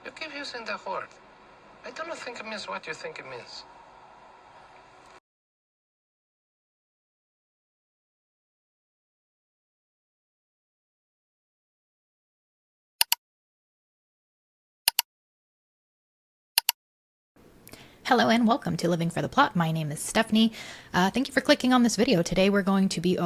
You keep using that word. I don't think it means what you think it means. Hello and welcome to Living for the Plot. My name is Stephanie. Thank you for clicking on this video. Today we're going to be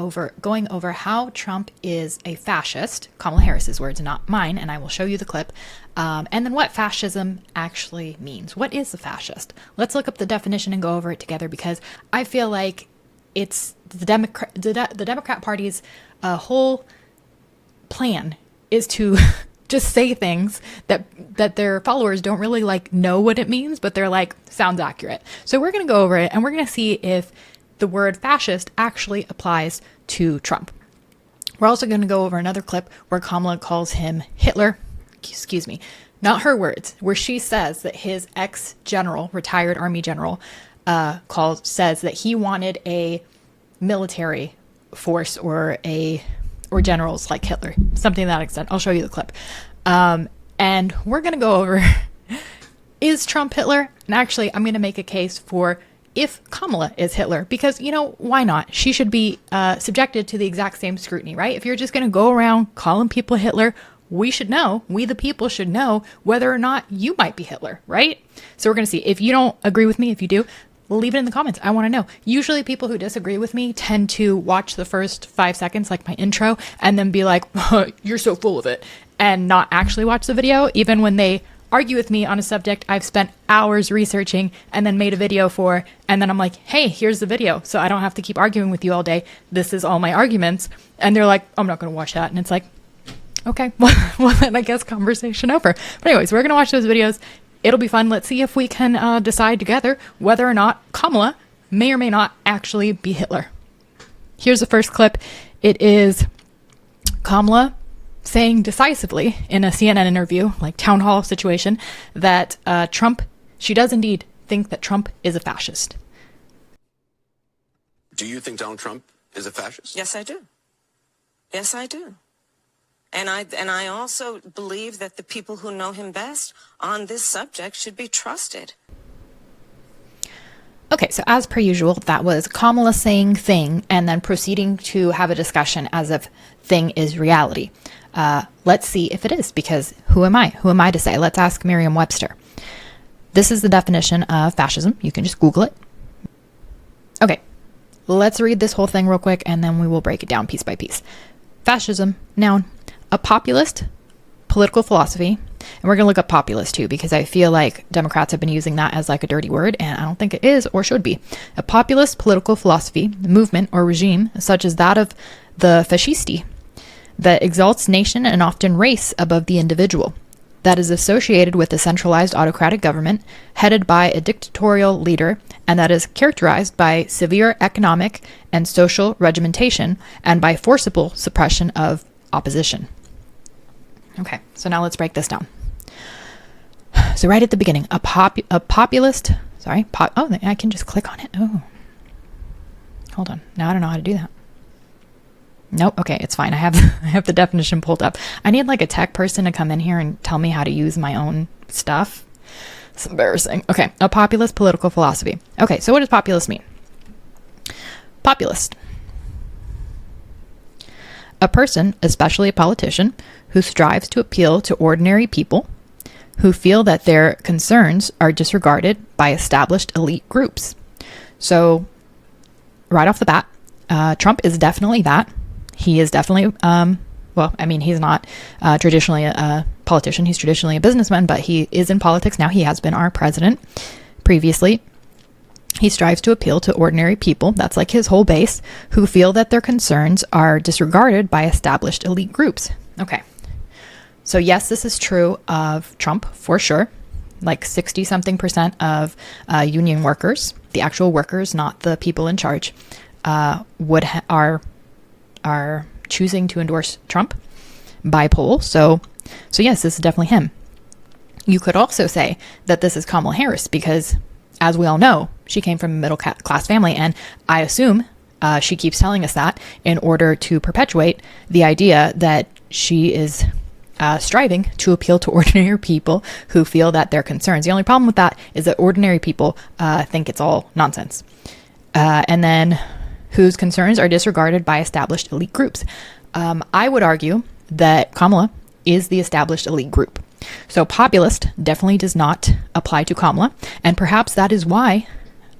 going over how Trump is a fascist, Kamala Harris's words, not mine, and I will show you the clip. And then what fascism actually means. What is a fascist? Let's look up the definition and go over it together because I feel like it's the Democrat Party's whole plan is to just say things that their followers don't really know what it means, but they're like, sounds accurate. So we're going to go over it and we're going to see if the word fascist actually applies to Trump. We're also going to go over another clip where Kamala calls him Hitler. Excuse me, not her words, where she says that his ex-general, retired army general, says that he wanted a military force or generals like Hitler, something to that extent. I'll show you the clip. And we're going to go over, is Trump Hitler? And actually, I'm going to make a case for if Kamala is Hitler, because, why not? She should be subjected to the exact same scrutiny, right? If you're just going to go around calling people Hitler, we the people should know whether or not you might be Hitler, right? So we're going to see. If you don't agree with me, if you do, leave it in the comments. I want to know. Usually people who disagree with me tend to watch the first 5 seconds, like my intro, and then be like, you're so full of it, and not actually watch the video. Even when they argue with me on a subject I've spent hours researching and then made a video for, and then I'm like, hey, here's the video, so I don't have to keep arguing with you all day. This is all my arguments. And they're like, I'm not going to watch that. And it's like, okay, well then I guess conversation over. But anyways, we're going to watch those videos. It'll be fun. Let's see if we can decide together whether or not Kamala may or may not actually be Hitler. Here's the first clip. It is Kamala saying decisively in a CNN interview, like town hall situation, that she does indeed think that Trump is a fascist. Do you think Donald Trump is a fascist? Yes, I do. Yes, I do. And I also believe that the people who know him best on this subject should be trusted. Okay, so as per usual, that was Kamala saying thing and then proceeding to have a discussion as if thing is reality. Let's see if it is, because who am I? Who am I to say? Let's ask Merriam-Webster. This is the definition of fascism. You can just Google it. Okay, let's read this whole thing real quick and then we will break it down piece by piece. Fascism, noun. A populist political philosophy, and we're going to look up populist too, because I feel like Democrats have been using that as like a dirty word, and I don't think it is or should be. A populist political philosophy, movement, or regime, such as that of the Fascisti, that exalts nation and often race above the individual, that is associated with a centralized autocratic government headed by a dictatorial leader, and that is characterized by severe economic and social regimentation and by forcible suppression of opposition. Okay, so now let's break this down. So right at the beginning, a populist, I can just click on it. Oh, hold on. Now I don't know how to do that. Nope. Okay, it's fine. I have the definition pulled up. I need like a tech person to come in here and tell me how to use my own stuff. It's embarrassing. Okay, a populist political philosophy. Okay, so what does populist mean? Populist. A person, especially a politician, who strives to appeal to ordinary people who feel that their concerns are disregarded by established elite groups. So right off the bat, Trump is definitely that. He is definitely, he's not traditionally a politician. He's traditionally a businessman, but he is in politics now. He has been our president previously. He strives to appeal to ordinary people, that's like his whole base, who feel that their concerns are disregarded by established elite groups. Okay. So yes, this is true of Trump for sure. Like 60-something% of union workers, the actual workers, not the people in charge, are choosing to endorse Trump by poll. So yes, this is definitely him. You could also say that this is Kamala Harris because, as we all know, she came from a middle class family, and I assume she keeps telling us that in order to perpetuate the idea that she is striving to appeal to ordinary people who feel that their concerns. The only problem with that is that ordinary people think it's all nonsense. And then whose concerns are disregarded by established elite groups. I would argue that Kamala is the established elite group. So populist definitely does not apply to Kamala. And perhaps that is why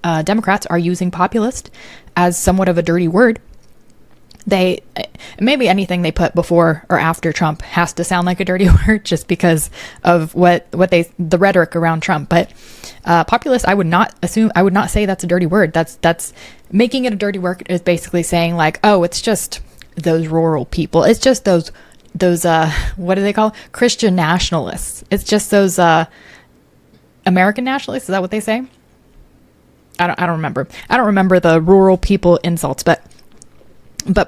Democrats are using populist as somewhat of a dirty word. Maybe anything they put before or after Trump has to sound like a dirty word just because of the rhetoric around Trump. But populist, I would not say that's a dirty word. That's making it a dirty word is basically saying like, oh, it's just those rural people. It's just those what do they call Christian nationalists? It's just those American nationalists. Is that what they say? I don't remember. I don't remember the rural people insults, but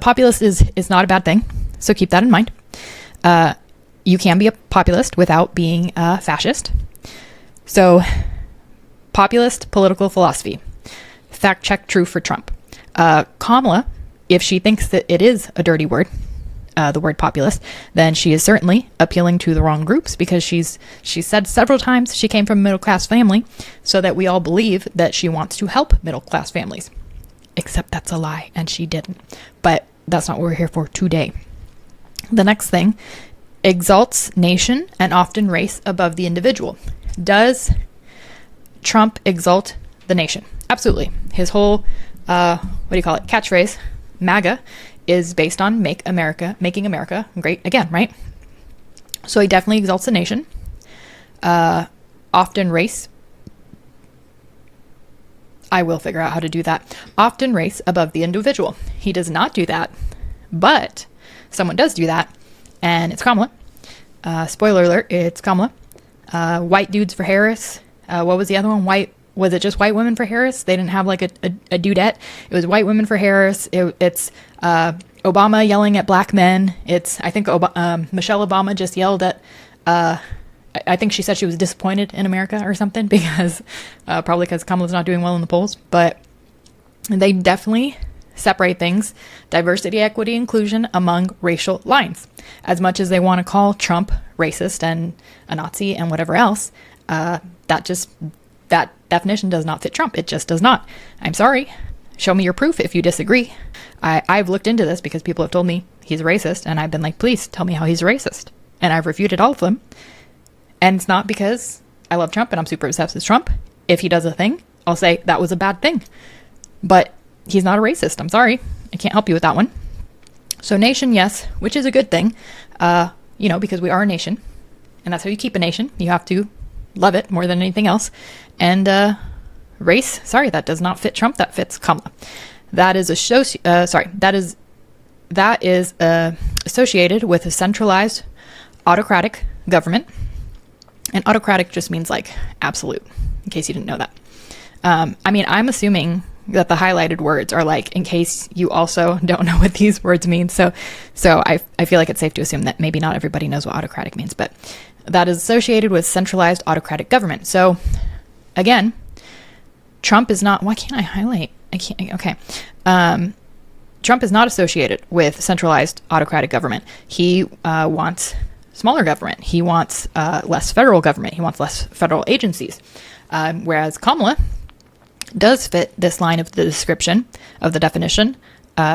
populist is not a bad thing. So keep that in mind. You can be a populist without being a fascist. So populist political philosophy. Fact check true for Trump. Kamala, if she thinks that it is a dirty word, the word populist, then she is certainly appealing to the wrong groups, because she said several times she came from a middle-class family, so that we all believe that she wants to help middle-class families. Except that's a lie, and she didn't. But that's not what we're here for today. The next thing, exalts nation and often race above the individual. Does Trump exalt the nation? Absolutely. His whole, catchphrase, MAGA, is based on making America great again, right? So he definitely exalts the nation. Often race. I will figure out how to do that. Often race above the individual. He does not do that, but someone does do that, and it's Kamala. Spoiler alert, it's Kamala. White dudes for Harris. What was the other one? Was it just white women for Harris? They didn't have like a dudette. It was white women for Harris. It's Obama yelling at black men. I think Michelle Obama just yelled at, I think she said she was disappointed in America or something, because probably because Kamala's not doing well in the polls. But they definitely separate things, diversity, equity, inclusion among racial lines. As much as they want to call Trump racist and a Nazi and whatever else, that definition does not fit Trump. It just does not. I'm sorry. Show me your proof if you disagree. I've looked into this because people have told me he's a racist, and I've been like, please tell me how he's a racist. And I've refuted all of them. And it's not because I love Trump and I'm super obsessed with Trump. If he does a thing, I'll say that was a bad thing. But he's not a racist. I'm sorry. I can't help you with that one. So nation, yes, which is a good thing, because we are a nation. And that's how you keep a nation. You have to love it more than anything else. And race, sorry, that does not fit Trump. That fits Kamala. That is associated with a centralized autocratic government. And autocratic just means like absolute, in case you didn't know that. I'm assuming that the highlighted words are like, in case you also don't know what these words mean. So I feel like it's safe to assume that maybe not everybody knows what autocratic means, but that is associated with centralized autocratic government. So again, Trump is not, why can't I highlight? I can't, okay. Trump is not associated with centralized autocratic government. He wants smaller government. He wants less federal government. He wants less federal agencies. Whereas Kamala does fit this line of the description of the definition.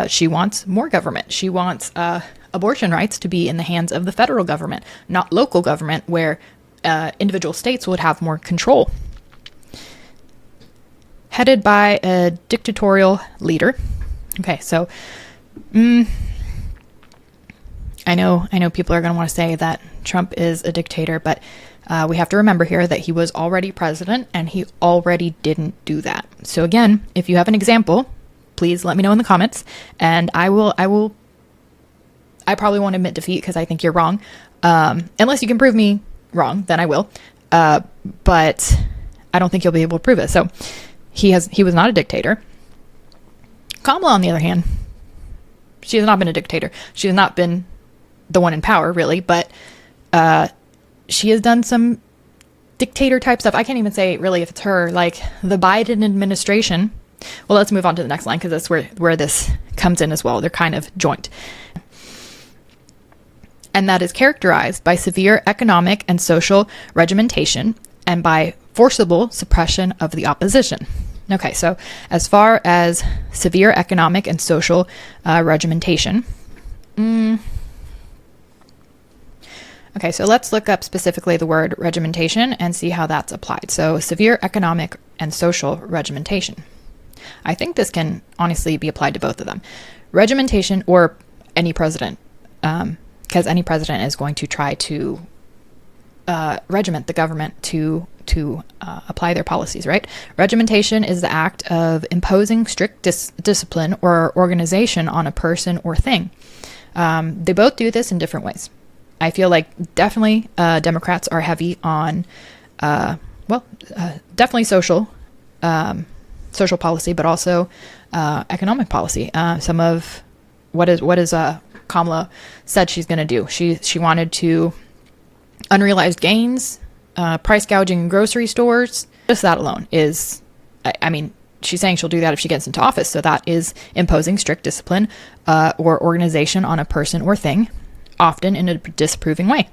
She wants more government. She wants abortion rights to be in the hands of the federal government, not local government, where individual states would have more control. Headed by a dictatorial leader. Okay, so I know people are going to want to say that Trump is a dictator, but we have to remember here that he was already president and he already didn't do that. So again, if you have an example, please let me know in the comments, and I probably won't admit defeat because I think you're wrong. Unless you can prove me wrong, then I will. But I don't think you'll be able to prove it. So he was not a dictator. Kamala, on the other hand, she has not been a dictator. She has not been the one in power, really, but she has done some dictator type stuff. I can't even say really if it's her, like the Biden administration. Well, let's move on to the next line because that's where this comes in as well. They're kind of joint. and that is characterized by severe economic and social regimentation and by forcible suppression of the opposition. Okay, so as far as severe economic and social regimentation, okay, so let's look up specifically the word regimentation and see how that's applied. So severe economic and social regimentation. I think this can honestly be applied to both of them. Regimentation, or any president, because any president is going to try to regiment the government to apply their policies, right? Regimentation is the act of imposing strict discipline or organization on a person or thing. They both do this in different ways. I feel like definitely Democrats are heavy on, definitely social policy, but also economic policy. Some of what is Kamala said she's going to do. She wanted to unrealized gains, price gouging in grocery stores. Just that alone is, I mean, she's saying she'll do that if she gets into office. So that is imposing strict discipline or organization on a person or thing, often in a disapproving way.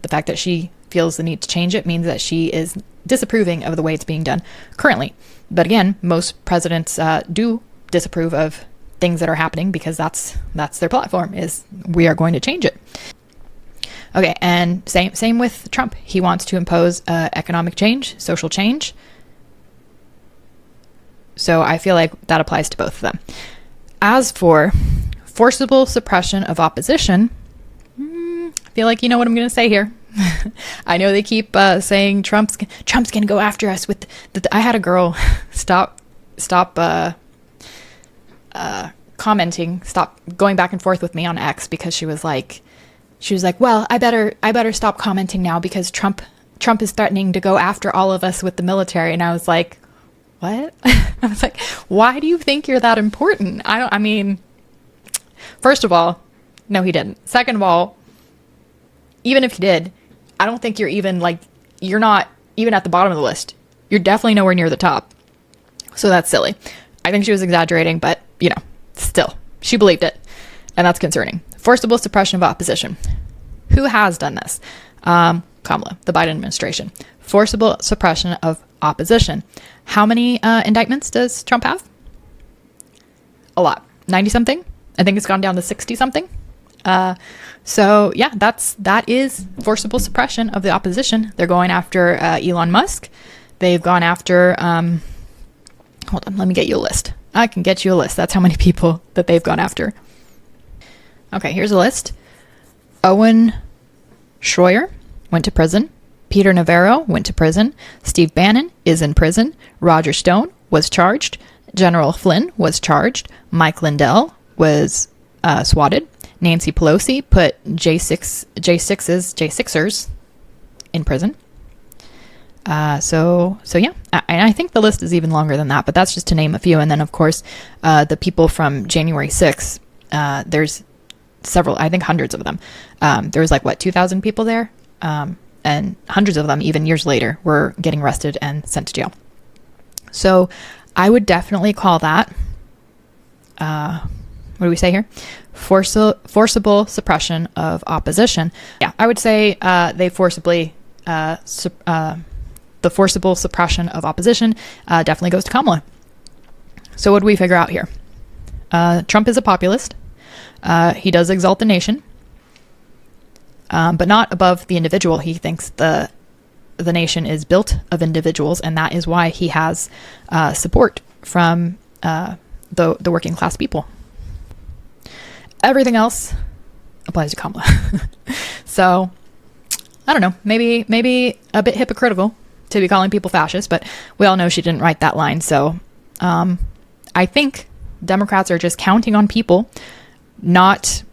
The fact that she feels the need to change it means that she is disapproving of the way it's being done currently. But again, most presidents do disapprove of things that are happening because that's their platform, is we are going to change it. Okay, and same with Trump. He wants to impose economic change, social change. So I feel like that applies to both of them. As for forcible suppression of opposition, I feel like you know what I'm going to say here. I know they keep saying Trump's going to go after us with I had a girl stop commenting, stop going back and forth with me on X because she was like, well, I better stop commenting now because Trump is threatening to go after all of us with the military. And I was like, what? I was like, why do you think you're that important? I mean, first of all, no, he didn't. Second of all, even if he did, I don't think you're not even at the bottom of the list. You're definitely nowhere near the top. So that's silly. I think she was exaggerating, but still, she believed it. And that's concerning. Forcible suppression of opposition. Who has done this? Kamala, the Biden administration. Forcible suppression of opposition. How many indictments does Trump have? A lot. 90-something? I think it's gone down to 60-something. So yeah, that is forcible suppression of the opposition. They're going after Elon Musk. They've gone after, hold on, let me get you a list. I can get you a list. That's how many people that they've gone after. Okay, here's a list. Owen Schroyer went to prison. Peter Navarro went to prison. Steve Bannon is in prison. Roger Stone was charged. General Flynn was charged. Mike Lindell was swatted. Nancy Pelosi put J6ers in prison. So yeah, and I think the list is even longer than that, but that's just to name a few. And then of course, the people from January 6th, there's several, I think hundreds of them. There was 2,000 people there. And hundreds of them, even years later, were getting arrested and sent to jail. So I would definitely call that, what do we say here? Forcible suppression of opposition. Yeah, I would say they forcibly, the forcible suppression of opposition definitely goes to Kamala. So what do we figure out here? Trump is a populist. He does exalt the nation, but not above the individual. He thinks the nation is built of individuals, and that is why he has support from the working class people. Everything else applies to Kamala. So I don't know, maybe a bit hypocritical to be calling people fascist, but we all know she didn't write that line. So I think Democrats are just counting on people not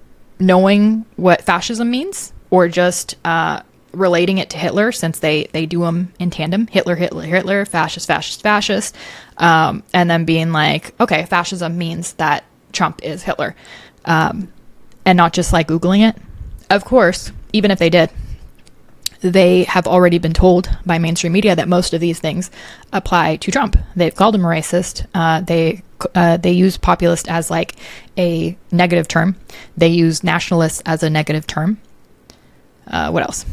knowing what fascism means, or just relating it to Hitler, since they do them in tandem. Hitler, fascist, and then being like, okay, fascism means that Trump is Hitler, and not just Googling it. Of course, even if they did, they have already been told by mainstream media that most of these things apply to Trump. They've called him a racist. They use populist as a negative term. They use nationalist as a negative term. What else?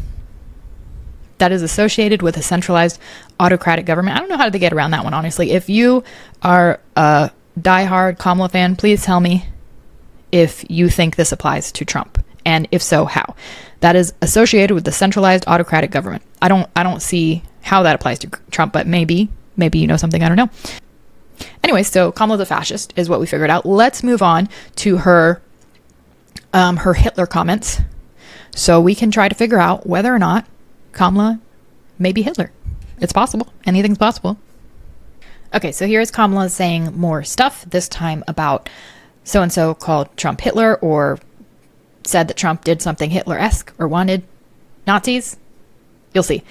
That is associated with a centralized autocratic government. I don't know how to get around that one, honestly. If you are a diehard Kamala fan, please tell me if you think this applies to Trump, and if so, how. That is associated with the centralized autocratic government. I don't see how that applies to Trump, but maybe you know something I don't know. Anyway, so Kamala's a fascist is what we figured out. Let's move on to her Hitler comments, so we can try to figure out whether or not Kamala may be Hitler. It's possible. Anything's possible. Okay, so here's Kamala saying more stuff, this time about so-and-so called Trump Hitler, or said that Trump did something Hitler-esque or wanted Nazis. You'll see.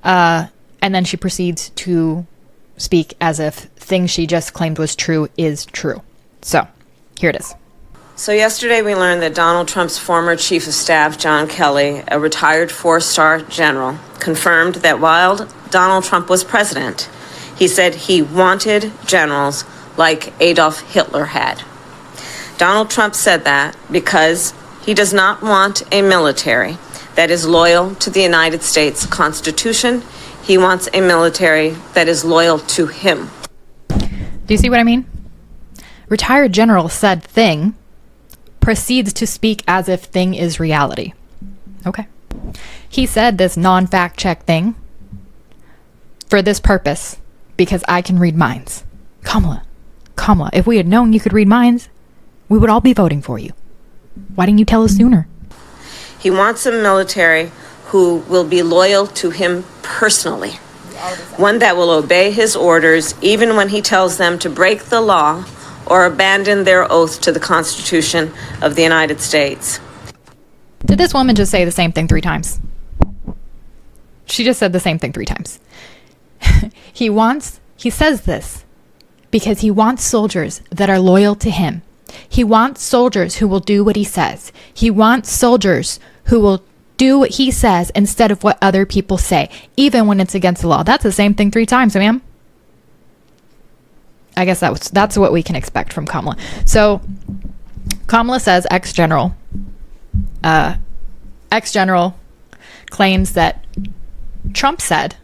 And then she proceeds to speak as if things she just claimed was true is true. So, here it is. So yesterday we learned that Donald Trump's former chief of staff, John Kelly, a retired 4-star general, confirmed that while Donald Trump was president, he said he wanted generals like Adolf Hitler had. Donald Trump said that because he does not want a military that is loyal to the United States Constitution. He wants a military that is loyal to him. Do you see what I mean? Retired general said thing, proceeds to speak as if thing is reality. Okay. He said this non-fact check thing for this purpose because I can read minds. Kamala, if we had known you could read minds, we would all be voting for you. Why didn't you tell us sooner? He wants a military who will be loyal to him personally. One that will obey his orders even when he tells them to break the law or abandon their oath to the Constitution of the United States. Did this woman just say the same thing 3 times? She just said the same thing 3 times. He says this because he wants soldiers that are loyal to him. He wants soldiers who will do what he says. He wants soldiers who will do what he says instead of what other people say, even when it's against the law. That's the same thing 3 times, ma'am. I guess that's what we can expect from Kamala. So Kamala says ex-general claims that Trump said,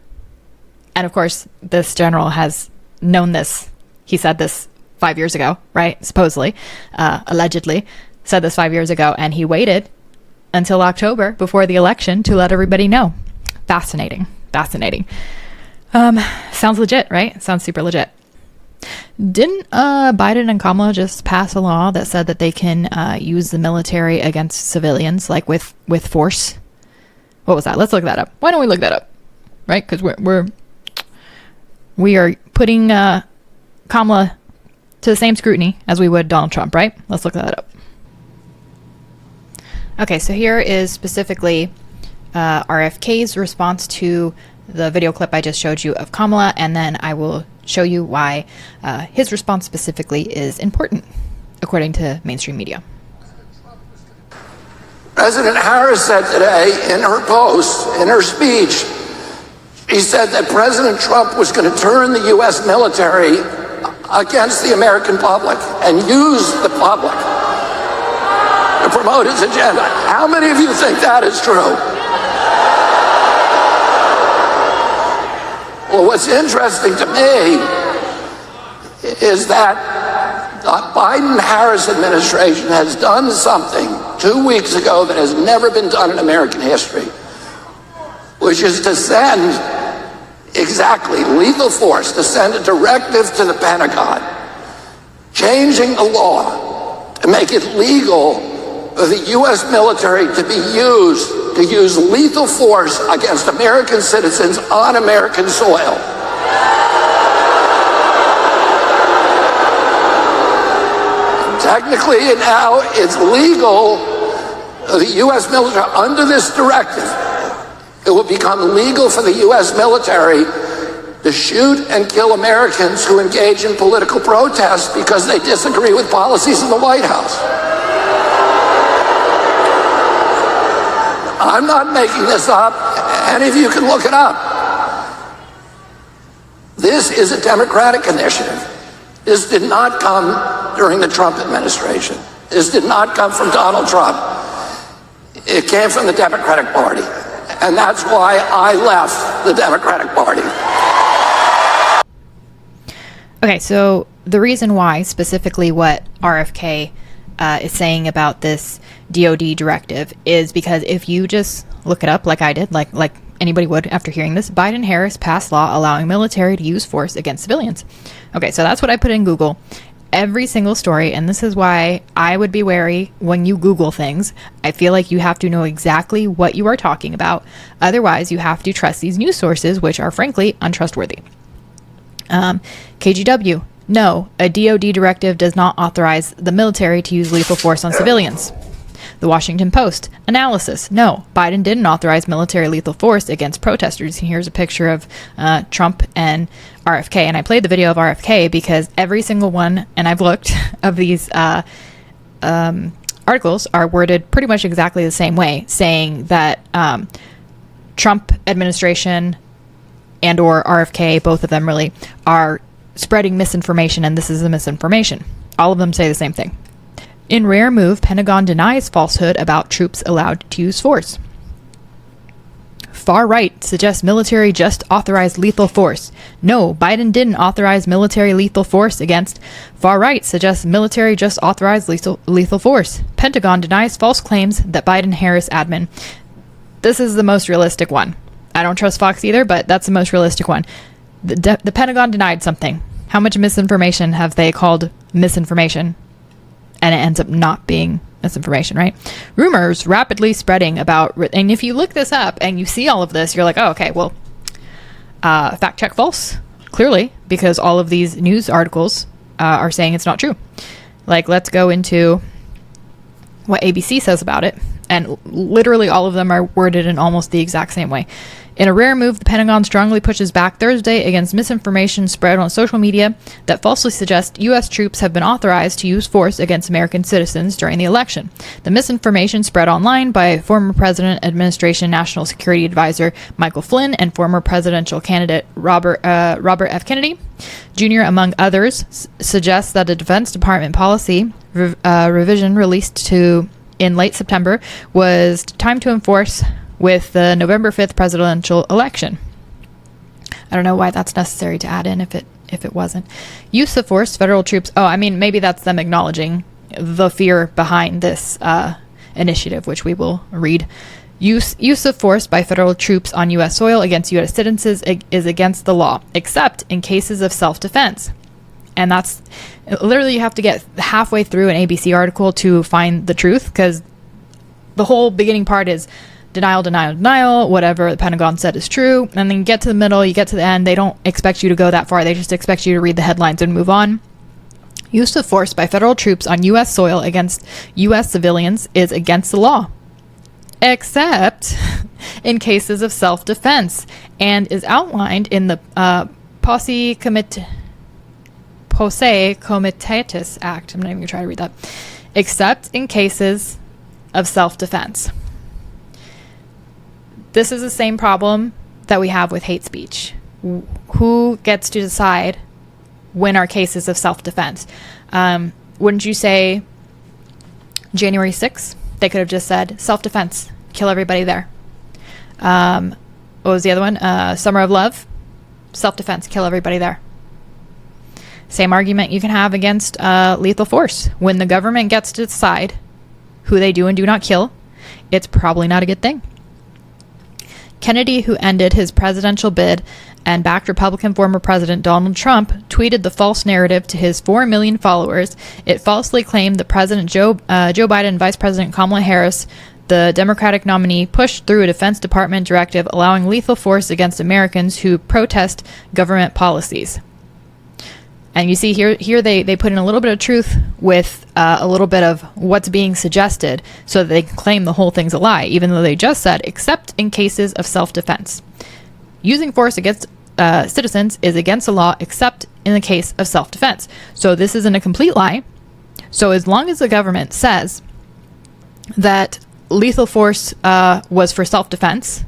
and of course this general has known this. He said this 5 years ago, right? Supposedly, allegedly said this 5 years ago, and he waited until October before the election to let everybody know. Fascinating. Sounds legit, right? Sounds super legit. Didn't Biden and Kamala just pass a law that said that they can use the military against civilians, like with force? What was that? Let's look that up. Why don't we look that up? Right? Because we are putting Kamala to the same scrutiny as we would Donald Trump, right? Let's look that up. Okay, so here is specifically RFK's response to the video clip I just showed you of Kamala, and then I will show you why his response specifically is important, according to mainstream media. President Harris said today in her post, in her speech, she said that President Trump was going to turn the U.S. military against the American public and use the public to promote his agenda. How many of you think that is true? Well, what's interesting to me is that the Biden-Harris administration has done something 2 weeks ago that has never been done in American history, which is to send exactly lethal force, to send a directive to the Pentagon, changing the law to make it legal for the U.S. military to use lethal force against American citizens on American soil. Technically, now it's legal for the U.S. military under this directive. It will become legal for the U.S. military to shoot and kill Americans who engage in political protest because they disagree with policies in the White House. I'm not making this up. Any of you can look it up. This is a Democratic initiative. This did not come during the Trump administration. This did not come from Donald Trump. It came from the Democratic Party. And that's why I left the Democratic Party. Okay, so the reason why, specifically what RFK is saying about this DOD directive, is because if you just look it up like I did, like anybody would after hearing this, Biden-Harris passed law allowing military to use force against civilians. Okay, so that's what I put in Google. Every single story, and this is why I would be wary when you Google things. I feel like you have to know exactly what you are talking about. Otherwise, you have to trust these news sources, which are frankly untrustworthy. KGW, no, a DOD directive does not authorize the military to use lethal force on civilians. The Washington Post, analysis, no, Biden didn't authorize military lethal force against protesters. And here's a picture of Trump and RFK. And I played the video of RFK because every single one, and I've looked, of these articles are worded pretty much exactly the same way, saying that Trump administration and or RFK, both of them really, are spreading misinformation, and this is the misinformation. All of them say the same thing. In rare move, Pentagon denies falsehood about troops allowed to use force. Far right suggests military just authorized lethal force. No, Biden didn't authorize military lethal force against. Far right suggests military just authorized lethal force. Pentagon denies false claims that Biden-Harris admin. This is the most realistic one. I don't trust Fox either, but that's the most realistic one. The Pentagon denied something. How much misinformation have they called misinformation? And it ends up not being misinformation, right? Rumors rapidly spreading about, and if you look this up and you see all of this, you're like, oh, okay, well, fact check false, clearly, because all of these news articles are saying it's not true. Like, let's go into what ABC says about it. And literally all of them are worded in almost the exact same way. In a rare move, the Pentagon strongly pushes back Thursday against misinformation spread on social media that falsely suggests U.S. troops have been authorized to use force against American citizens during the election. The misinformation spread online by former President Administration National Security Advisor Michael Flynn and former presidential candidate Robert F. Kennedy Jr., among others, suggests that a Defense Department policy revision released in late September was timed to enforce with the November 5th presidential election. I don't know why that's necessary to add in if it wasn't. Use of force, federal troops. Oh, I mean, maybe that's them acknowledging the fear behind this initiative, which we will read. Use of force by federal troops on U.S. soil against U.S. citizens is against the law, except in cases of self-defense. And that's literally, you have to get halfway through an ABC article to find the truth, because the whole beginning part is denial, whatever the Pentagon said is true. And then you get to the middle, you get to the end, they don't expect you to go that far. They just expect you to read the headlines and move on. Use of force by federal troops on U.S. soil against U.S. civilians is against the law, except in cases of self-defense, and is outlined in the Posse Comitatus Act. I'm not even going to try to read that. Except in cases of self-defense. This is the same problem that we have with hate speech. Who gets to decide when are cases of self-defense? Wouldn't you say January 6th? They could have just said self-defense, kill everybody there. What was the other one? Summer of Love, self-defense, kill everybody there. Same argument you can have against lethal force. When the government gets to decide who they do and do not kill, it's probably not a good thing. Kennedy, who ended his presidential bid and backed Republican former President Donald Trump, tweeted the false narrative to his 4 million followers. It falsely claimed that President Joe Biden and Vice President Kamala Harris, the Democratic nominee, pushed through a Defense Department directive allowing lethal force against Americans who protest government policies. And you see here they put in a little bit of truth with a little bit of what's being suggested so that they can claim the whole thing's a lie, even though they just said, except in cases of self-defense. Using force against citizens is against the law, except in the case of self-defense. So this isn't a complete lie. So as long as the government says that lethal force was for self-defense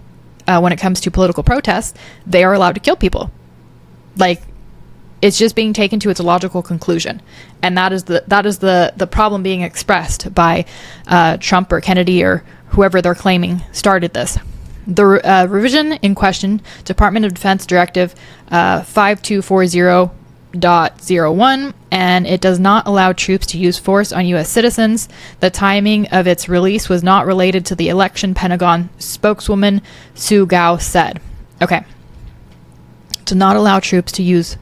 when it comes to political protests, they are allowed to kill people. Like, it's just being taken to its logical conclusion, and that is the problem being expressed by Trump or Kennedy or whoever they're claiming started this. The revision in question, Department of Defense Directive 5240.01, and it does not allow troops to use force on U.S. citizens. The timing of its release was not related to the election, Pentagon spokeswoman Sue Gao said. Okay. To not allow troops to use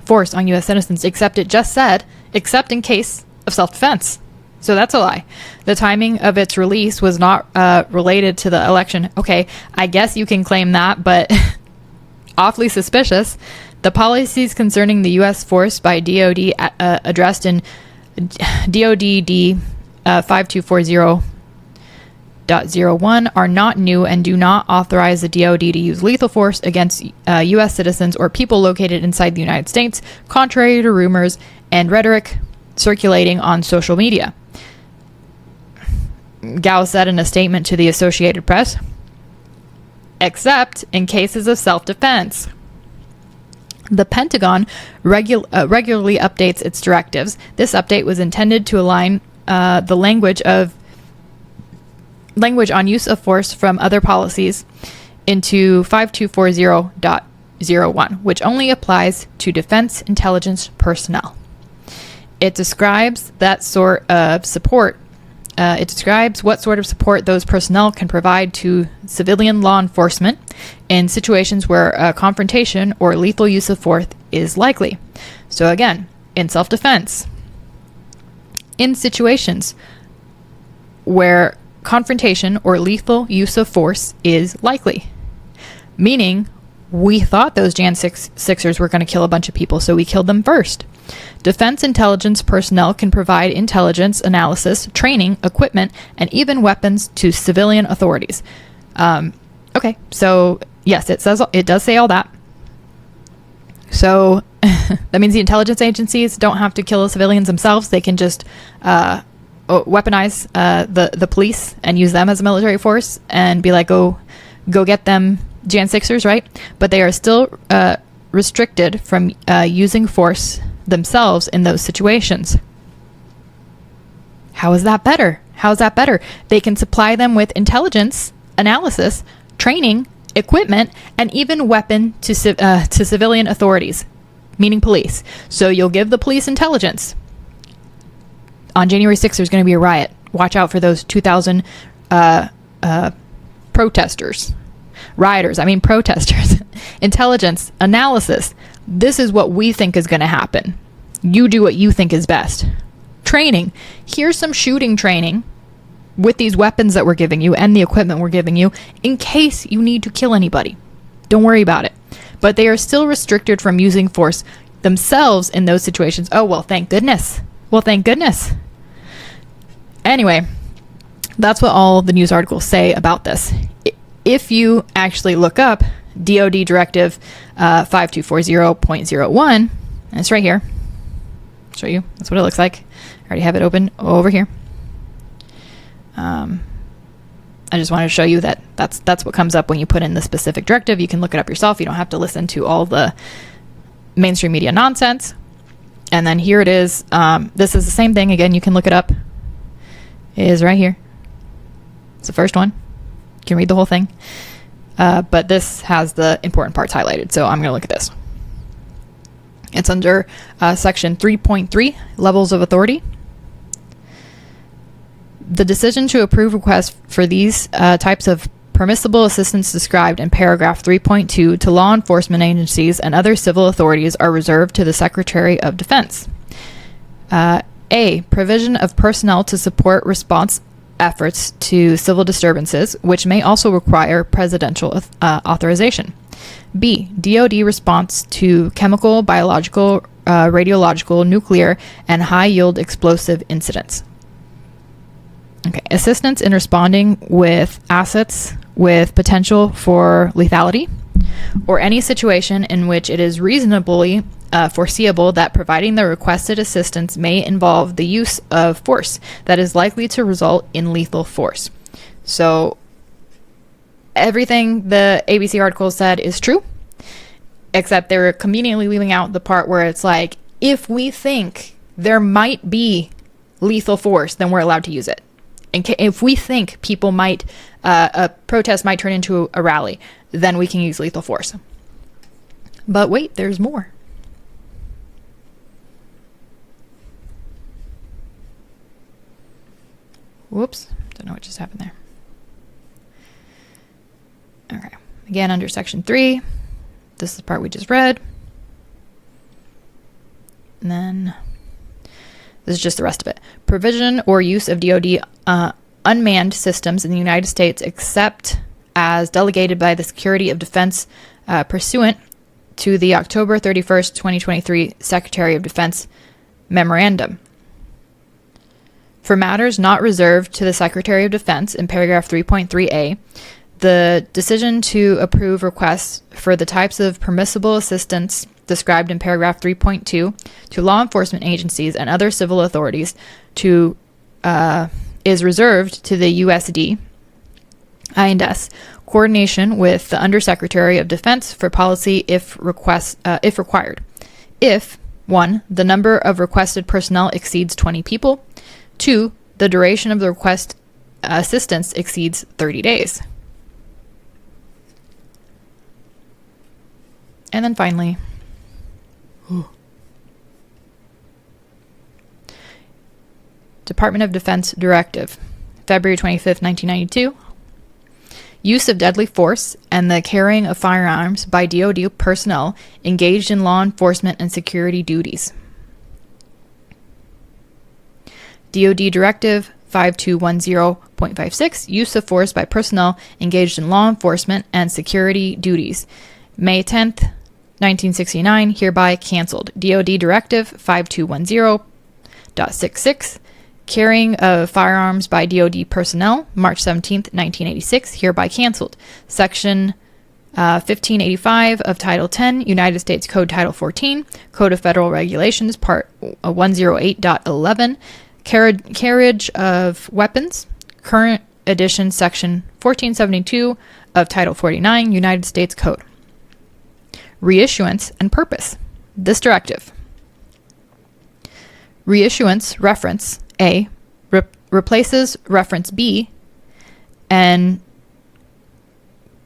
force on U.S. citizens, except it just said, except in case of self-defense. So that's a lie. The timing of its release was not related to the election. Okay, I guess you can claim that, but awfully suspicious. The policies concerning the U.S. force by DOD addressed in DOD 5240.01 are not new and do not authorize the DOD to use lethal force against U.S. citizens or people located inside the United States, contrary to rumors and rhetoric circulating on social media. Gao said in a statement to the Associated Press, except in cases of self-defense. The Pentagon regularly updates its directives. This update was intended to align the language on use of force from other policies into 5240.01, which only applies to defense intelligence personnel. It describes that sort of support. It describes what sort of support those personnel can provide to civilian law enforcement in situations where a confrontation or lethal use of force is likely. So again, in self-defense, in situations where confrontation or lethal use of force is likely. Meaning, we thought those Jan 6ers were going to kill a bunch of people, so we killed them first. Defense intelligence personnel can provide intelligence, analysis, training, equipment, and even weapons to civilian authorities. Okay, so yes, it does say all that. So that means the intelligence agencies don't have to kill the civilians themselves. They can just weaponize the police and use them as a military force and be like, go get them Jan 6ers, right? But they are still restricted from using force themselves in those situations. How is that better? How is that better? They can supply them with intelligence, analysis, training, equipment, and even weapon to civilian authorities, meaning police. So you'll give the police intelligence. On January 6th, there's going to be a riot. Watch out for those 2,000 protesters. Protesters. Intelligence, analysis. This is what we think is going to happen. You do what you think is best. Training. Here's some shooting training with these weapons that we're giving you and the equipment we're giving you in case you need to kill anybody. Don't worry about it. But they are still restricted from using force themselves in those situations. Oh, well, thank goodness. Anyway, that's what all the news articles say about this. If you actually look up DOD Directive 5240.01, and it's right here. I'll show you. That's what it looks like. I already have it open over here. I just wanted to show you that that's what comes up when you put in the specific directive. You can look it up yourself. You don't have to listen to all the mainstream media nonsense. And then here it is. This is the same thing. Again, you can look it up. It is right here. It's the first one. You can read the whole thing. But this has the important parts highlighted. So I'm going to look at this. It's under section 3.3, levels of authority. The decision to approve requests for these types of permissible assistance described in paragraph 3.2 to law enforcement agencies and other civil authorities are reserved to the Secretary of Defense. A. Provision of personnel to support response efforts to civil disturbances, which may also require presidential authorization. B. DoD response to chemical, biological, radiological, nuclear, and high-yield explosive incidents. Okay. Assistance in responding with assets with potential for lethality, or any situation in which it is reasonably foreseeable that providing the requested assistance may involve the use of force that is likely to result in lethal force. So everything the ABC article said is true, except they're conveniently leaving out the part where it's like, if we think there might be lethal force, then we're allowed to use it. if we think people might, a protest might turn into a rally, then we can use lethal force. But wait, there's more. Whoops, don't know what just happened there. Okay, again, under section 3, this is the part we just read. And then this is just the rest of it. Provision or use of DoD unmanned systems in the United States except as delegated by the Secretary of Defense pursuant to the October 31st, 2023 Secretary of Defense Memorandum. For matters not reserved to the Secretary of Defense in paragraph 3.3a, the decision to approve requests for the types of permissible assistance described in paragraph 3.2 to law enforcement agencies and other civil authorities is reserved to the USD I&S coordination with the Undersecretary of Defense for policy if required. If 1. The number of requested personnel exceeds 20 people. 2. The duration of the request assistance exceeds 30 days. And then finally, Department of Defense Directive, February 25th, 1992. Use of deadly force and the carrying of firearms by DoD personnel engaged in law enforcement and security duties. DoD Directive 5210.56, use of force by personnel engaged in law enforcement and security duties. May 10th, 1969, hereby canceled. DoD Directive 5210.66, carrying of firearms by DoD personnel, March 17th, 1986, hereby canceled. Section 1585 of Title 10, United States Code Title 14, Code of Federal Regulations, Part 108.11, carriage of weapons, current edition, Section 1472 of Title 49, United States Code. Reissuance and purpose. This directive. Reissuance reference A replaces reference B and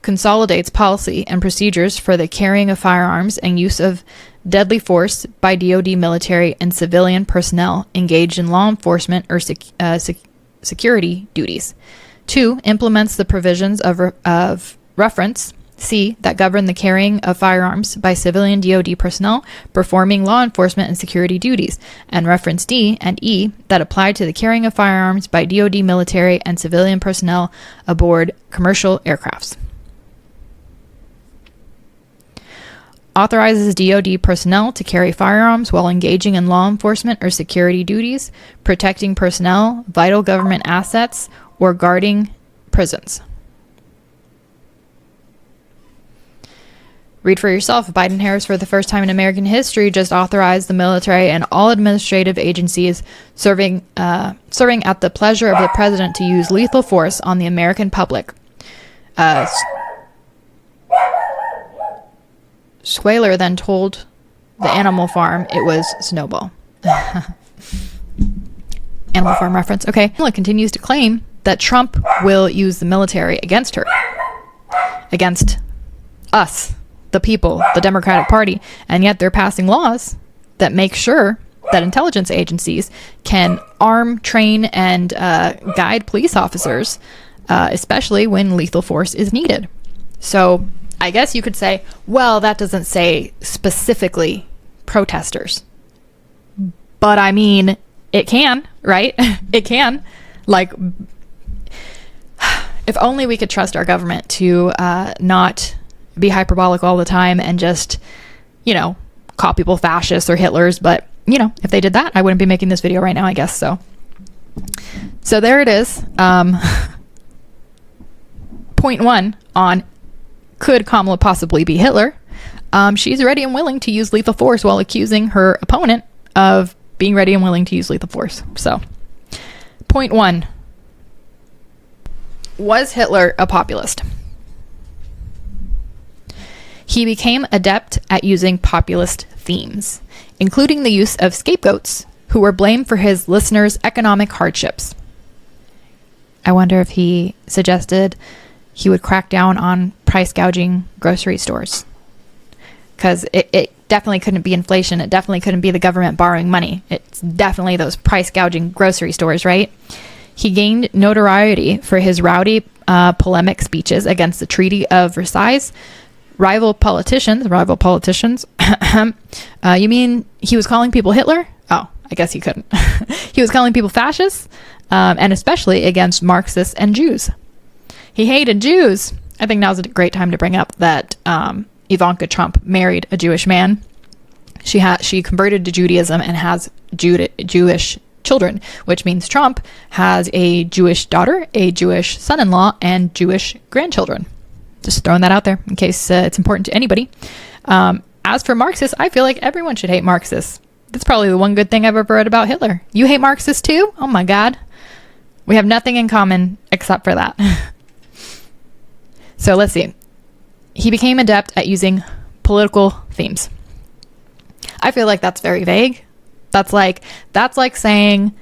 consolidates policy and procedures for the carrying of firearms and use of deadly force by DoD military and civilian personnel engaged in law enforcement or security duties. 2. Implements the provisions of reference C that govern the carrying of firearms by civilian DoD personnel performing law enforcement and security duties, and reference D and E that apply to the carrying of firearms by DoD military and civilian personnel aboard commercial aircrafts. Authorizes DoD personnel to carry firearms while engaging in law enforcement or security duties, protecting personnel, vital government assets, or guarding prisons. Read for yourself. Biden-Harris, for the first time in American history, just authorized the military and all administrative agencies serving at the pleasure of the president to use lethal force on the American public. Schwaler then told the Animal Farm it was Snowball. Animal Farm reference. Okay. Kamala continues to claim that Trump will use the military against her, against us, the people, the Democratic Party, and yet they're passing laws that make sure that intelligence agencies can arm, train, and guide police officers, especially when lethal force is needed. So I guess you could say, well, that doesn't say specifically protesters. But I mean, it can, right? It can. Like, if only we could trust our government to not be hyperbolic all the time and just, call people fascists or Hitlers. But, if they did that, I wouldn't be making this video right now, I guess. So there it is. Point 1 on could Kamala possibly be Hitler? She's ready and willing to use lethal force while accusing her opponent of being ready and willing to use lethal force. So, point 1. Was Hitler a populist? He became adept at using populist themes, including the use of scapegoats who were blamed for his listeners' economic hardships. I wonder if he suggested he would crack down on price gouging grocery stores. Because it definitely couldn't be inflation. It definitely couldn't be the government borrowing money. It's definitely those price gouging grocery stores, right? He gained notoriety for his rowdy polemic speeches against the Treaty of Versailles. Rival politicians, you mean he was calling people Hitler? Oh, I guess he couldn't. He was calling people fascists, and especially against Marxists and Jews. He hated Jews. I think now's a great time to bring up that Ivanka Trump married a Jewish man. She converted to Judaism and has Jewish children, which means Trump has a Jewish daughter, a Jewish son-in-law, and Jewish grandchildren. Just throwing that out there in case it's important to anybody. As for Marxists, I feel like everyone should hate Marxists. That's probably the one good thing I've ever read about Hitler. You hate Marxists too? Oh my God. We have nothing in common except for that. So let's see. He became adept at using political themes. I feel like that's very vague. That's like saying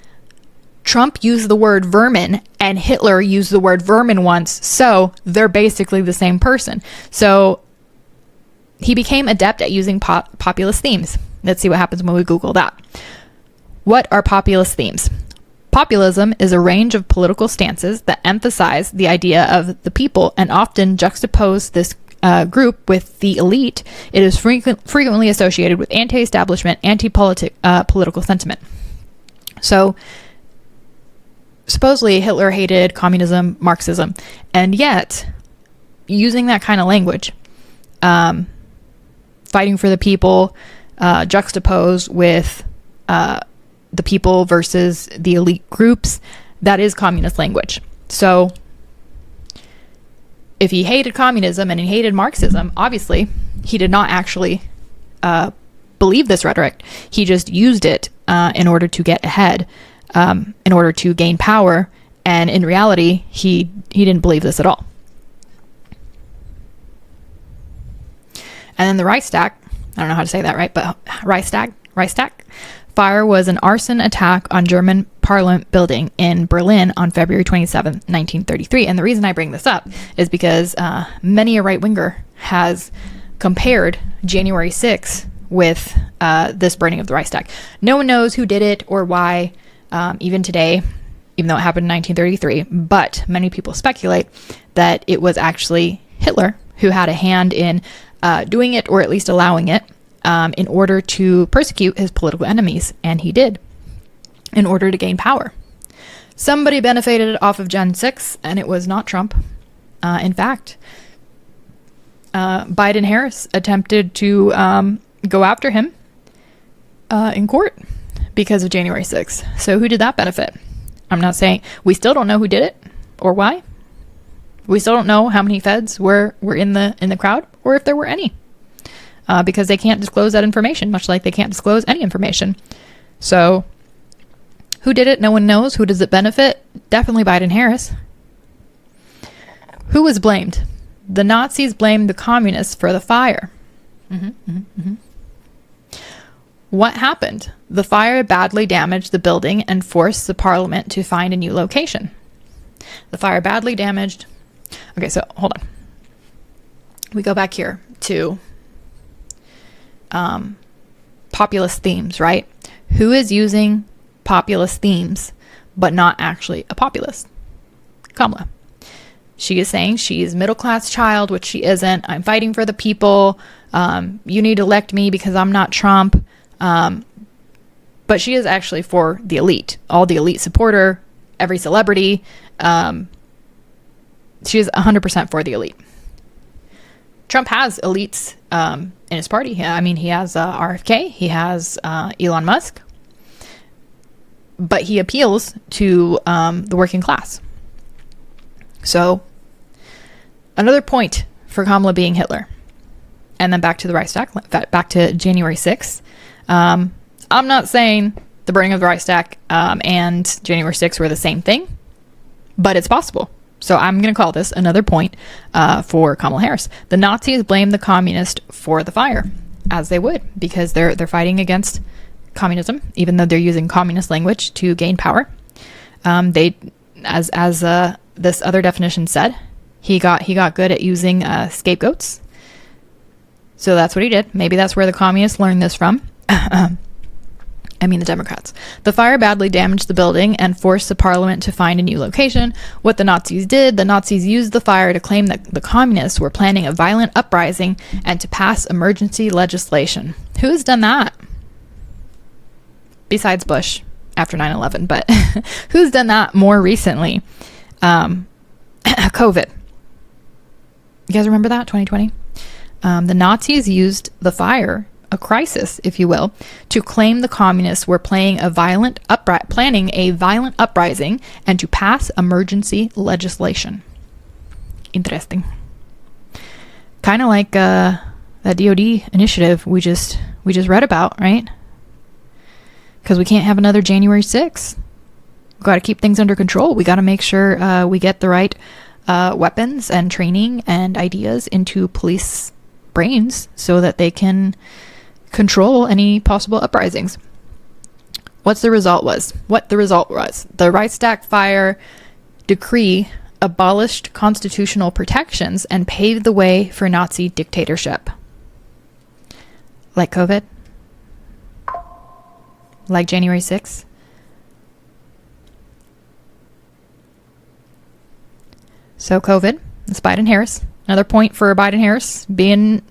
Trump used the word vermin and Hitler used the word vermin once, so they're basically the same person. So he became adept at using populist themes. Let's see what happens when we Google that. What are populist themes? Populism is a range of political stances that emphasize the idea of the people and often juxtapose this group with the elite. It is frequently associated with anti-establishment, political sentiment. So supposedly Hitler hated communism, Marxism, and yet using that kind of language, fighting for the people, juxtaposed with the people versus the elite groups, that is communist language. So if he hated communism and he hated Marxism, obviously he did not actually believe this rhetoric. He just used it in order to get ahead, in order to gain power. And in reality, he didn't believe this at all. And then the Reichstag, I don't know how to say that right, but Reichstag fire was an arson attack on German Parliament building in Berlin on February 27, 1933. And the reason I bring this up is because many a right-winger has compared January 6th with this burning of the Reichstag. No one knows who did it or why, even today, even though it happened in 1933. But many people speculate that it was actually Hitler who had a hand in doing it, or at least allowing it, in order to persecute his political enemies. And he did, in order to gain power. Somebody benefited off of Gen 6, and it was not Trump. In fact, Biden-Harris attempted to go after him in court because of January 6th. So who did that benefit? I'm not saying, we still don't know who did it or why. We still don't know how many feds were in the crowd, or if there were any. Because they can't disclose that information, much like they can't disclose any information. So who did it? No one knows. Who does it benefit? Definitely Biden-Harris. Who was blamed? The Nazis blamed the communists for the fire. What happened? The fire badly damaged the building and forced the parliament to find a new location. The fire badly damaged. Okay, so hold on. We go back here to populist themes, right? Who is using populist themes but not actually a populist? Kamala. She is saying she's middle-class child, which she isn't. I'm fighting for the people. You need to elect me because I'm not Trump. But she is actually for the elite. All the elite support her. Every celebrity. She is 100% for the elite. Trump has elites in his party. I mean, he has RFK. He has Elon Musk. But he appeals to the working class. So, another point for Kamala being Hitler. And then back to the Reichstag, back to January 6th. I'm not saying the burning of the Reichstag and January 6th were the same thing, but it's possible. So I'm going to call this another point for Kamala Harris. The Nazis blamed the communists for the fire, as they would, because they're fighting against communism, even though they're using communist language to gain power. as this other definition said, he got good at using scapegoats. So that's what he did. Maybe that's where the communists learned this from. I mean the Democrats. The fire badly damaged the building and forced the parliament to find a new location. What the Nazis did, the Nazis used the fire to claim that the communists were planning a violent uprising and to pass emergency legislation. Who has done that? Besides Bush after 9/11, but who's done that more recently? COVID. You guys remember that? 2020? The Nazis used the fire, a crisis, if you will, to claim the communists were planning a violent uprising and to pass emergency legislation. Interesting. Kind of like that DoD initiative we just read about, right? Because we can't have another January 6th. We've got to keep things under control. We got to make sure we get the right weapons and training and ideas into police brains so that they can control any possible uprisings. What the result was. The Reichstag fire decree abolished constitutional protections and paved the way for Nazi dictatorship. Like COVID? Like January 6th? So COVID, it's Biden-Harris. Another point for Biden-Harris being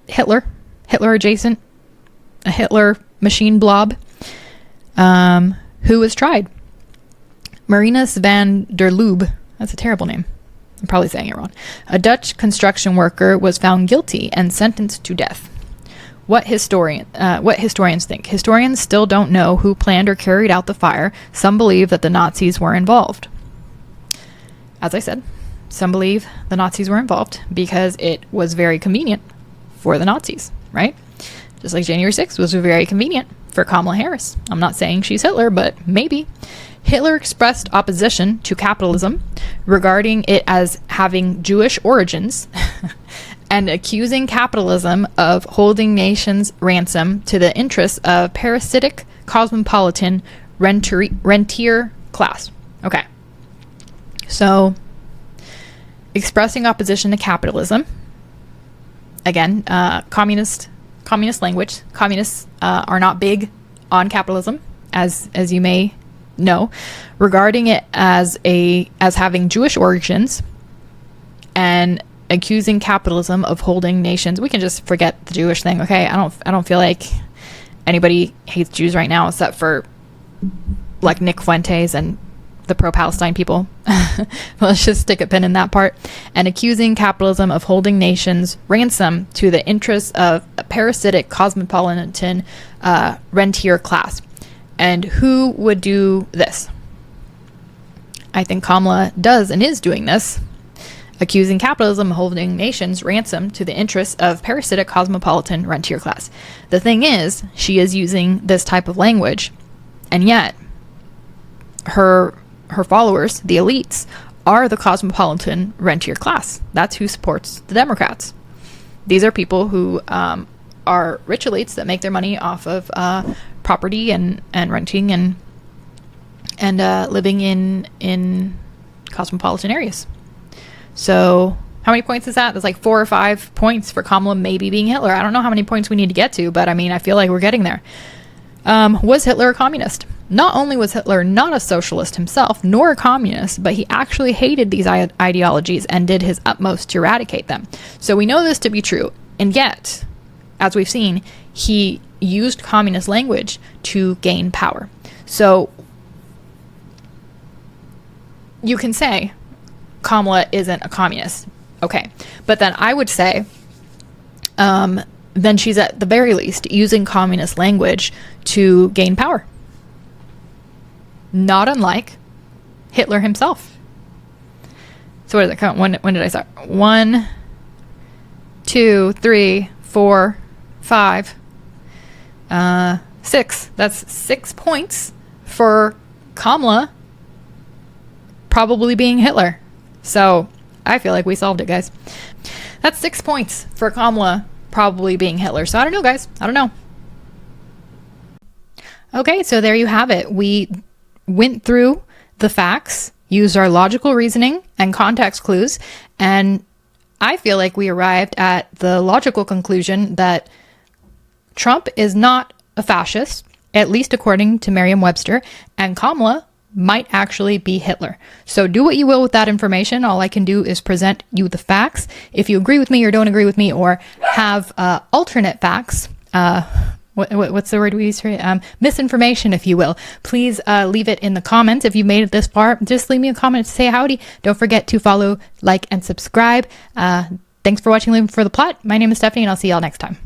Hitler adjacent, a Hitler machine blob, who was tried. Marinus van der Lubbe, that's a terrible name. I'm probably saying it wrong. A Dutch construction worker was found guilty and sentenced to death. What historians think? Historians still don't know who planned or carried out the fire. Some believe that the Nazis were involved. As I said, some believe the Nazis were involved because it was very convenient for the Nazis, right? Just like January 6th was very convenient for Kamala Harris. I'm not saying she's Hitler, but maybe. Hitler expressed opposition to capitalism, regarding it as having Jewish origins, and accusing capitalism of holding nations ransom to the interests of parasitic, cosmopolitan, rentier class. Okay. So, expressing opposition to capitalism. Again, communist language. Communists are not big on capitalism, as you may know. Regarding it as having Jewish origins, and accusing capitalism of holding nations. We can just forget the Jewish thing, okay? I don't feel like anybody hates Jews right now, except for like Nick Fuentes and the pro-Palestine people. Let's just stick a pin in that part. And accusing capitalism of holding nations ransom to the interests of a parasitic, cosmopolitan, rentier class. And who would do this? I think Kamala does and is doing this, accusing capitalism of holding nations ransom to the interests of parasitic, cosmopolitan, rentier class. The thing is, she is using this type of language, and yet her followers, the elites, are the cosmopolitan, rentier class. That's who supports the Democrats. These are people who are rich elites that make their money off of property and renting and living in cosmopolitan areas. So how many points is that? There's like 4 or 5 points for Kamala maybe being Hitler. I don't know how many points we need to get to, but I mean, I feel like we're getting there. Was Hitler a communist? Not only was Hitler not a socialist himself, nor a communist, but he actually hated these ideologies and did his utmost to eradicate them. So we know this to be true. And yet, as we've seen, he used communist language to gain power. So you can say Kamala isn't a communist. Okay. But then I would say, then she's at the very least using communist language to gain power. Not unlike Hitler himself. So what does it count? When did I start? 1, 2, 3, 4, 5, 6. That's 6 points for Kamala probably being Hitler. So I feel like we solved it, guys. That's 6 points for Kamala probably being Hitler. So I don't know, guys. I don't know. Okay, so there you have it. We went through the facts used our logical reasoning and context clues, and I feel like we arrived at the logical conclusion that Trump is not a fascist, at least according to Merriam-Webster, and Kamala might actually be Hitler. So do what you will with that information. All I can do is present you the facts. If you agree with me or don't agree with me, or have alternate facts, what's the word we use for it? Misinformation, if you will, please leave it in the comments. If you made it this far, just leave me a comment to say howdy. Don't forget to follow, like, and subscribe. Thanks for watching Living for the Plot. My name is Stephanie, and I'll see y'all next time.